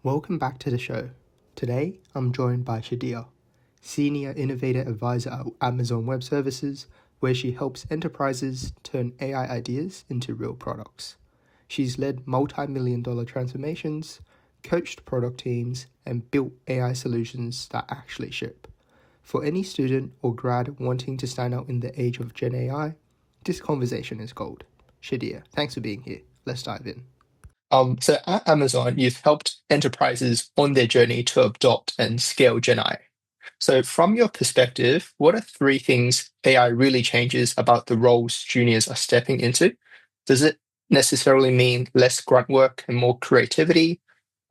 Welcome back to the show. Today, I'm joined by Shadiyah, Senior Innovator Advisor at Amazon Web Services, where she helps enterprises turn AI ideas into real products. She's led multi-million-dollar transformations, coached product teams, and built AI solutions that actually ship. For any student or grad wanting to stand out in the age of Gen AI, this conversation is gold. Shadiyah, thanks for being here. Let's dive in. So at Amazon, you've helped enterprises on their journey to adopt and scale Gen AI. So from your perspective, what are three things AI really changes about the roles juniors are stepping into? Does it necessarily mean less grunt work and more creativity?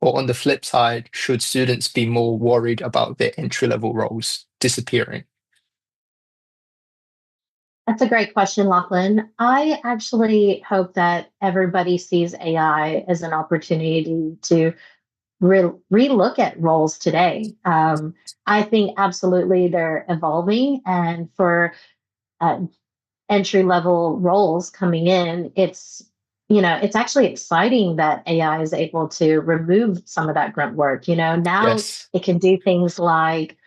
Or on the flip side, should students be more worried about their entry-level roles disappearing? That's a great question, Lachlan. I actually hope that everybody sees AI as an opportunity to relook at roles today. I think absolutely they're evolving, and for uh, entry level roles coming in, it's actually exciting that AI is able to remove some of that grunt work. Now Yes. it can do things like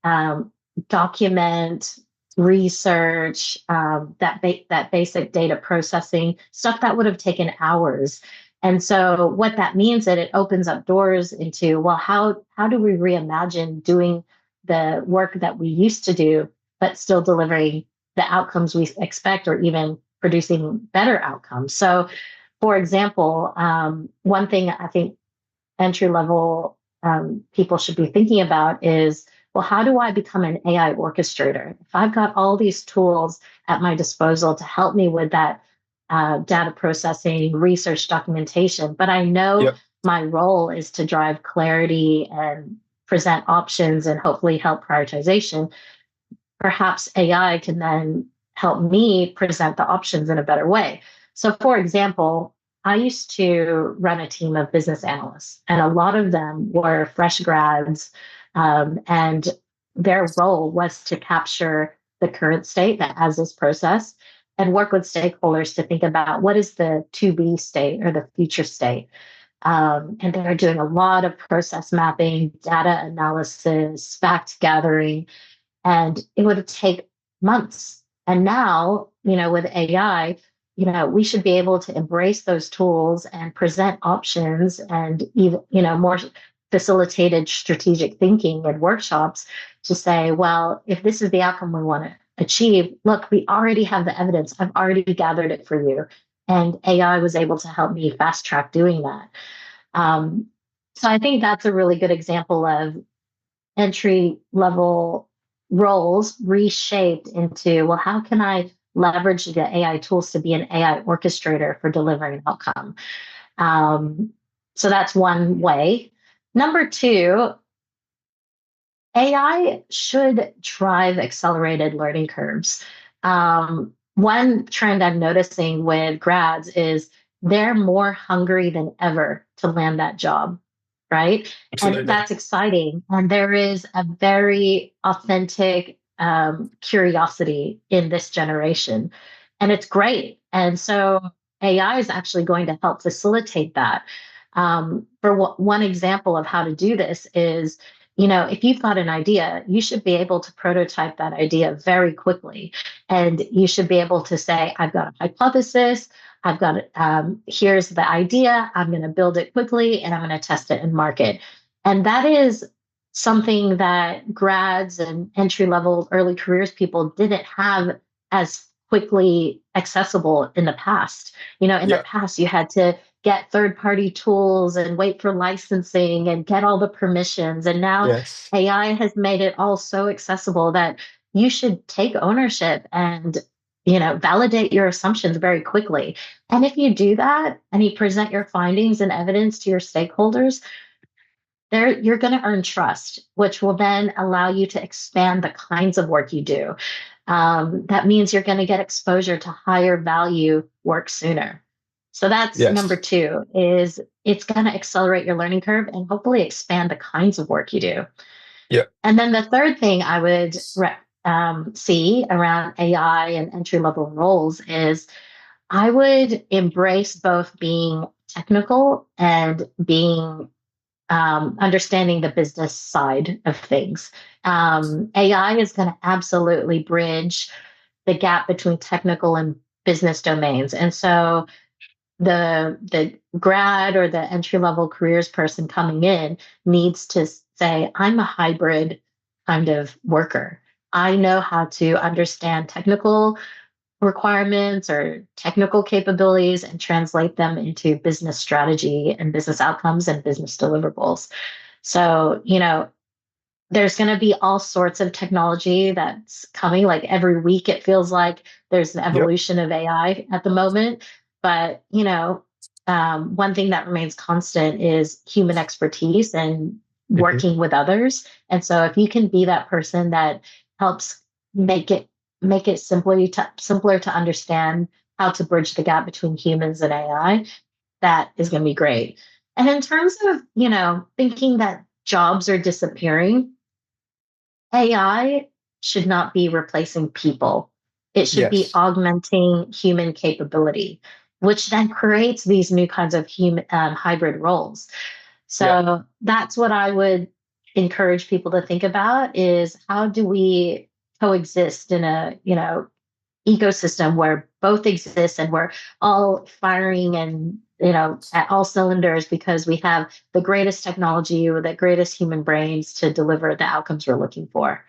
um, document research, that basic data processing stuff that would have taken hours. And so what that means that it opens up doors into, well, how do we reimagine doing the work that we used to do, but still delivering the outcomes we expect or even producing better outcomes. So, for example, one thing I think entry level people should be thinking about is, well, how do I become an AI orchestrator? If I've got all these tools at my disposal to help me with that data processing, research, documentation, but I know Yep. my role is to drive clarity and present options and hopefully help prioritization. Perhaps AI can then help me present the options in a better way. So, for example, I used to run a team of business analysts, and a lot of them were fresh grads, and their role was to capture the current state that has this process and work with stakeholders to think about what is the to be state or the future state. And they're doing a lot of process mapping, data analysis, fact gathering, and it would take months. And now, with AI, we should be able to embrace those tools and present options and even, more facilitated strategic thinking and workshops to say, well, if this is the outcome we want to achieve, look, we already have the evidence. I've already gathered it for you. And AI was able to help me fast track doing that. Um, so I think that's a really good example of entry level roles reshaped into, well, how can I leverage the AI tools to be an AI orchestrator for delivering an outcome? Um, so that's one way. Number two, AI should drive accelerated learning curves. One trend I'm noticing with grads is they're more hungry than ever to land that job, right? And Absolutely. that's exciting. And there is a very authentic curiosity in this generation. And it's great. And so AI is actually going to help facilitate that. One example of how to do this is, if you've got an idea, you should be able to prototype that idea very quickly. And you should be able to say, I've got a hypothesis, I've got, here's the idea, I'm going to build it quickly and I'm going to test it in market. And that is something that grads and entry level early careers people didn't have as quickly accessible in the past. In the Yep. past, you had to get third party tools and wait for licensing and get all the permissions. And now Yes. AI has made it all so accessible that you should take ownership and validate your assumptions very quickly. And if you do that and you present your findings and evidence to your stakeholders, there you're going to earn trust, which will then allow you to expand the kinds of work you do. That means you're going to get exposure to higher value work sooner. So that's number Yes. two, is it's going to accelerate your learning curve and hopefully expand the kinds of work you do. Yep. And then the third thing I would see around AI and entry level roles is I would embrace both being technical and being understanding the business side of things. AI is going to absolutely bridge the gap between technical and business domains. And so the grad or the entry level careers person coming in needs to say, I'm a hybrid kind of worker. I know how to understand technical requirements or technical capabilities and translate them into business strategy and business outcomes and business deliverables. So, there's going to be all sorts of technology that's coming. Like every week, it feels like there's an Yep. evolution of AI at the moment. But, one thing that remains constant is human expertise and Hmm. working with others. And so if you can be that person that helps make it simpler to understand how to bridge the gap between humans and AI, that is going to be great. And in terms of, thinking that jobs are disappearing, AI should not be replacing people. It should be Yes. augmenting human capability, which then creates these new kinds of human hybrid roles. Yep. So that's what I would encourage people to think about: is how do we coexist in a ecosystem where both exist and we're all firing and at all cylinders because we have the greatest technology or the greatest human brains to deliver the outcomes we're looking for.